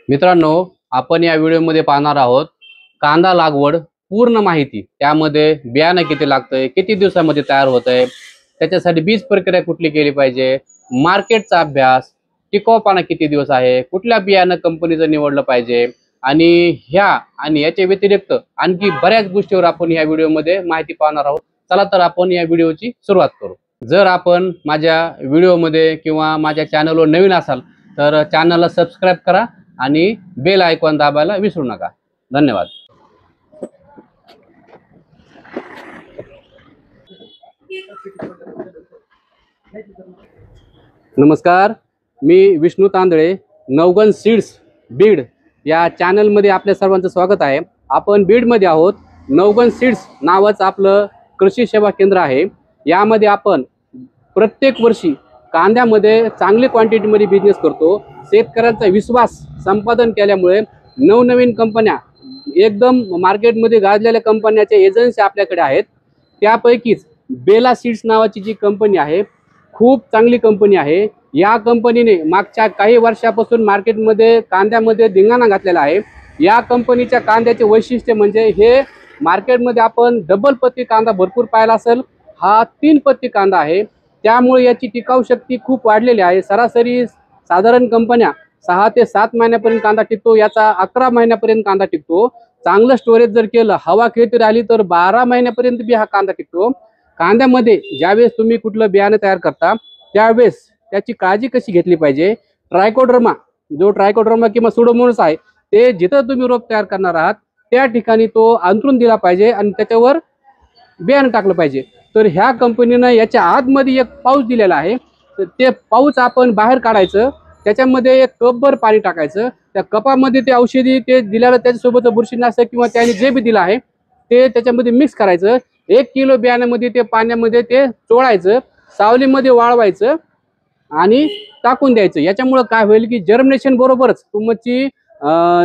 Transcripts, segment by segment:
मित्रांनो, आपण या व्हिडिओमध्ये पाहणार आहोत कांदा लागवड पूर्ण माहिती। त्यामध्ये बियाणं किती लागतंय, किती दिवसामध्ये तयार होतंय, त्याच्यासाठी बीज प्रक्रिया कुठली केली पाहिजे, मार्केटचा अभ्यास, टिकाऊपणा किती दिवस आहे, कुठल्या बियाणं कंपनीचं निवडलं पाहिजे आणि याच्या व्यतिरिक्त आणखी बऱ्याच गोष्टीवर आपण या व्हिडिओमध्ये माहिती पाहणार आहोत। चला तर आपण या व्हिडिओची सुरुवात करू। जर आपण माझ्या व्हिडिओमध्ये किंवा माझ्या चॅनलवर नवीन असाल तर चॅनलला सबस्क्राइब करा आणि बेल आयकॉन दाबायला विसरू नका। धन्यवाद। नमस्कार, मी विष्णू तांदळे, नवगण सीड्स बीड या चॅनलमध्ये आपल्या सर्वांचं स्वागत आहे। आपण बीडमध्ये आहोत। नवगण सीड्स नावाचं आपलं कृषी सेवा केंद्र आहे। यामध्ये आपण प्रत्येक वर्षी कांद्यामध्ये चांगली क्वांटिटीमध्ये बिझनेस करतो। शेतकऱ्यांचा विश्वास संपादन केल्यामुळे नवनवीन कंपन्या, एकदम मार्केटमध्ये गाजलेल्या कंपन्याचे एजन्सी आपल्याकडे आहेत। त्यापैकीच बेला सीड्स नावाची जी कंपनी आहे, खूप चांगली कंपनी आहे। या कंपनीने मागच्या काही वर्षापासून मार्केटमध्ये कांद्यामध्ये धिंगाणा घातलेला आहे। या कंपनीच्या कांद्याचे वैशिष्ट्य म्हणजे हे मार्केटमध्ये आपण डबल पत्ती कांदा भरपूर पाहिला असेल, हा 3 पत्ती कांदा आहे। त्यामुळे याची टिकाऊ शक्ती खूप वाढलेली आहे। सरासरी साधारण कंपन्या 6 ते 7 महिन्यापर्यंत कांदा टिकतो, याचा 11 महिन्यापर्यंत कांदा टिकतो। चांगलं स्टोरेज जर केलं, हवा खेळती राहिली तर 12 महिन्यापर्यंत बी हा कांदा टिकतो। कांद्यामध्ये ज्यावेळेस तुम्ही कुठलं बियाणं तयार करता त्यावेळेस त्याची काळजी कशी घेतली पाहिजे, ट्रायकोडर्मा किंवा सुडोमोनास आहे ते जिथं तुम्ही रोप तयार करणार आहात त्या ठिकाणी तो अंतरून दिला पाहिजे आणि त्याच्यावर बियाणं टाकलं पाहिजे। तर ह्या कंपनीनं याच्या आतमध्ये एक पाऊच दिलेला आहे, तर ते पाऊच आपण बाहेर काढायचं, त्याच्यामध्ये एक कपभर पाणी टाकायचं, त्या कपामध्ये ते औषधी ते दिलेलं त्याच्यासोबत बुरशीनाशक किंवा त्याने जे बी दिलं आहे ते त्याच्यामध्ये मिक्स करायचं। 1 किलो बियाण्यामध्ये ते पाण्यामध्ये ते चोळायचं, सावलीमध्ये वाळवायचं आणि टाकून द्यायचं। याच्यामुळे काय होईल की जर्मिनेशन बरोबरच तुमची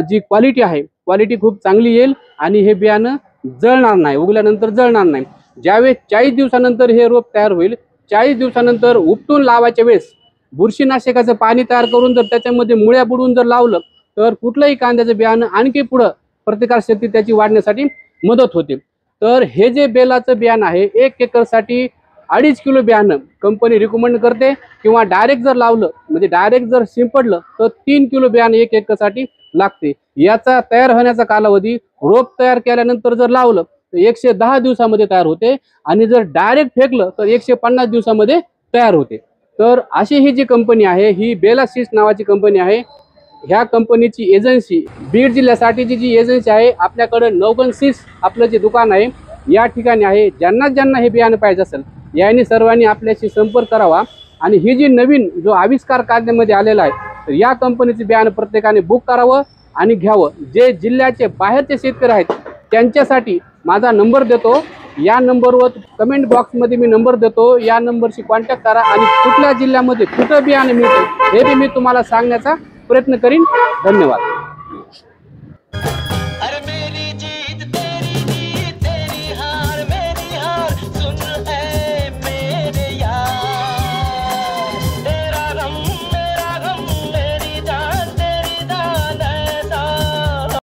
जी क्वालिटी आहे क्वालिटी खूप चांगली येईल आणि हे बियाणं जळणार नाही, उगल्यानंतर जळणार नाही। ज्यावेळेस 40 दिवसानंतर हे रोप तयार होईल, 40 दिवसानंतर उपटून लावायच्या वेळेस बुरशीनाशकाचं पाणी तयार करून जर त्याच्यामध्ये मुळ्या बुडवून जर लावलं तर कुठलंही कांद्याचं बियाणं आणखी पुढं प्रतिकारशक्ती त्याची वाढण्यासाठी मदत होते। तर हे जे बेलाचं बियाणं आहे, 1 एकरसाठी 2.5 किलो बियाणं कंपनी रिकमेंड करते, किंवा डायरेक्ट जर लावलं म्हणजे डायरेक्ट जर शिंपडलं तर 3 किलो बियाणं 1 एकरसाठी लागते। याचा तयार होण्याचा कालावधी रोप तयार केल्यानंतर जर लावलं तर 110 दिवसामध्ये तयार होते आणि जर डायरेक्ट फेकलं तर 150 दिवसामध्ये तयार होते। तर अशी ही जी कंपनी आहे ही बेला सीड्स नावाची कंपनी आहे। ह्या कंपनीची एजन्सी बीड जिल्ह्यासाठीची जी एजन्सी आहे आपल्याकडे नवगण सीड्स आपलं जे दुकान आहे या ठिकाणी आहे। ज्यांना हे बियाणं पाहिजे असेल यांनी सर्वांनी आपल्याशी संपर्क करावा आणि ही जी नवीन जो आविष्कार कांद्यामध्ये आलेला आहे तर या कंपनीचे बियाणं प्रत्येकाने बुक करावं आणि घ्यावं। जे जिल्ह्याचे बाहेरचे शेतकरी आहेत त्यांच्यासाठी माझा नंबर देतो, या नंबरवर कमेंट बॉक्समध्ये मी नंबर देतो, या नंबरशी कॉन्टॅक्ट करा आणि कुठल्या जिल्ह्यामध्ये कुठं बियाणं मिळतं हे बी मी तुम्हाला सांगण्याचा प्रयत्न करीन। धन्यवाद।